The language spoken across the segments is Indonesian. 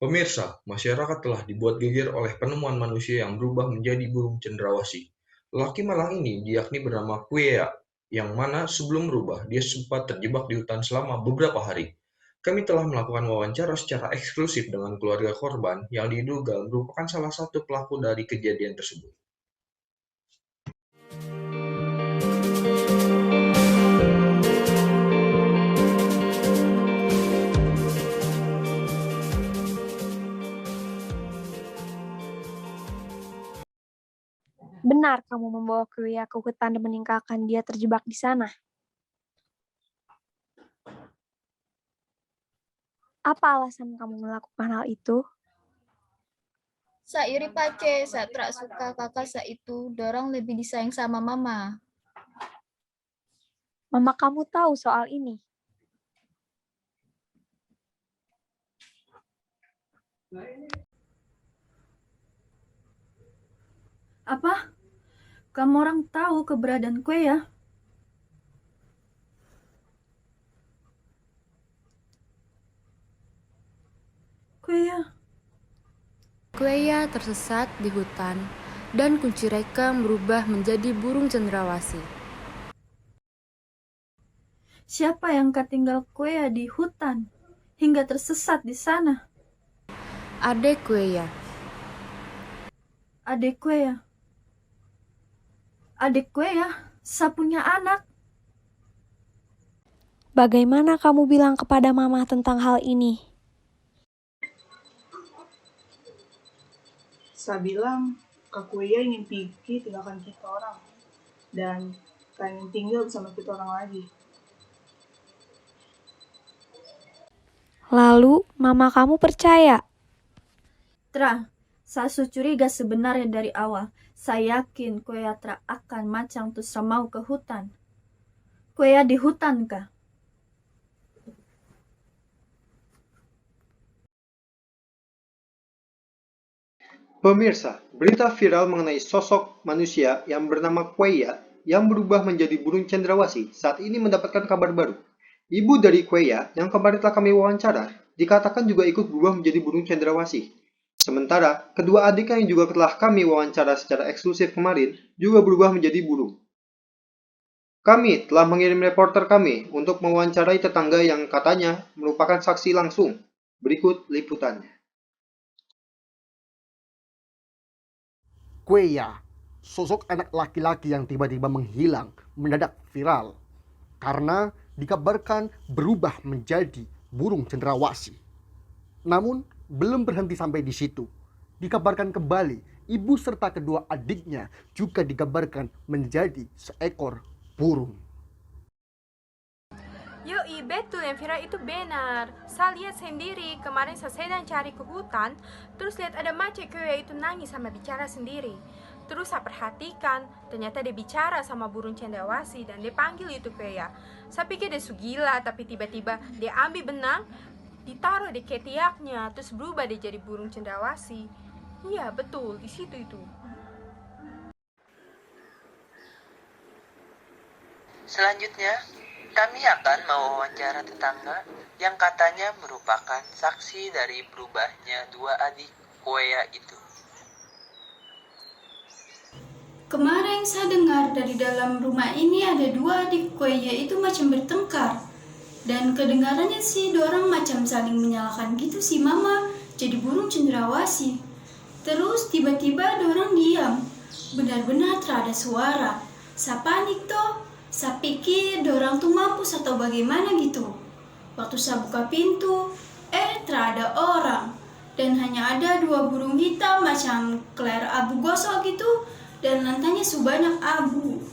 Pemirsa, masyarakat telah dibuat geger oleh penemuan manusia yang berubah menjadi burung cendrawasih. Lelaki malang ini diyakni bernama Quea, yang mana sebelum berubah dia sempat terjebak di hutan selama beberapa hari. Kami telah melakukan wawancara secara eksklusif dengan keluarga korban yang diduga merupakan salah satu pelaku dari kejadian tersebut. Benar kamu membawa Kuya ke hutan dan meninggalkan dia terjebak di sana. Apa alasan kamu melakukan hal itu? Sa iri pace, sa tra suka kakak sa itu, dorang lebih disayang sama mama. Mama kamu tahu soal ini. Apa? Kamu orang tahu keberadaan kue ya? Kue ya? Kueya tersesat di hutan, dan kunci Reka berubah menjadi burung cendrawasih. Siapa yang ketinggal kue ya di hutan hingga tersesat di sana? Adek Kueya. Adik kue ya? Adik kue ya? Sa punya anak. Bagaimana kamu bilang kepada mama tentang hal ini? Saya bilang, Kak Kuya ingin pergi tinggalkan kita orang. Dan pengen tinggal bersama kita orang lagi. Lalu, mama kamu percaya? Tra, saya curiga sebenarnya dari awal. Saya yakin kue ya Tra akan macam terus mau ke hutan. Kue ya di hutan kah? Pemirsa, berita viral mengenai sosok manusia yang bernama Queya yang berubah menjadi burung cendrawasih saat ini mendapatkan kabar baru. Ibu dari Queya yang kemarin telah kami wawancara dikatakan juga ikut berubah menjadi burung cendrawasih. Sementara, kedua adiknya yang juga telah kami wawancara secara eksklusif kemarin juga berubah menjadi burung. Kami telah mengirim reporter kami untuk mewawancarai tetangga yang katanya merupakan saksi langsung. Berikut liputannya. Queya, sosok anak laki-laki yang tiba-tiba menghilang, mendadak viral karena dikabarkan berubah menjadi burung cendrawasih. Namun, belum berhenti sampai di situ. Dikabarkan kembali, ibu serta kedua adiknya juga dikabarkan menjadi seekor burung. Yoi, betul yang viral itu benar. Saya lihat sendiri, kemarin saya sedang cari ke hutan, terus lihat ada macet Kuya itu nangis sama bicara sendiri. Terus saya perhatikan, ternyata dia bicara sama burung cendrawasih dan dia panggil itu Kuya. Saya pikir dia sugila, tapi tiba-tiba dia ambil benang, ditaruh di ketiaknya, terus berubah dia jadi burung cendrawasih. Iya, betul, di situ itu. Selanjutnya, kami akan mewawancara tetangga yang katanya merupakan saksi dari berubahnya dua adik Kueya itu. Kemarin saya dengar dari dalam rumah ini ada dua adik Kueya itu macam bertengkar. Dan kedengarannya sih dorang macam saling menyalahkan gitu sih mama jadi burung cendrawasih. Terus tiba-tiba dorang diam. Benar-benar terada suara. Saya panik toh. Saya pikir dorang tuh mampus atau bagaimana gitu. Waktu saya buka pintu, terada orang. Dan hanya ada dua burung hitam macam keler abu gosok gitu. Dan lantainya sebanyak abu.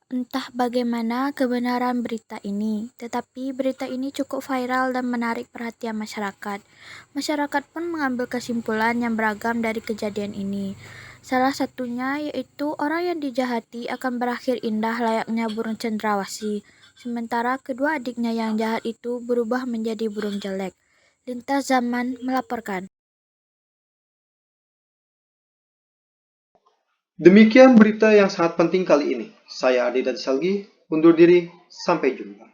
Entah bagaimana kebenaran berita ini, tetapi berita ini cukup viral dan menarik perhatian masyarakat. Masyarakat pun mengambil kesimpulan yang beragam dari kejadian ini. Salah satunya yaitu orang yang dijahati akan berakhir indah layaknya burung cendrawasih, sementara kedua adiknya yang jahat itu berubah menjadi burung jelek. Lintas Zaman melaporkan. Demikian berita yang sangat penting kali ini. Saya Adi dan Salgi, undur diri, sampai jumpa.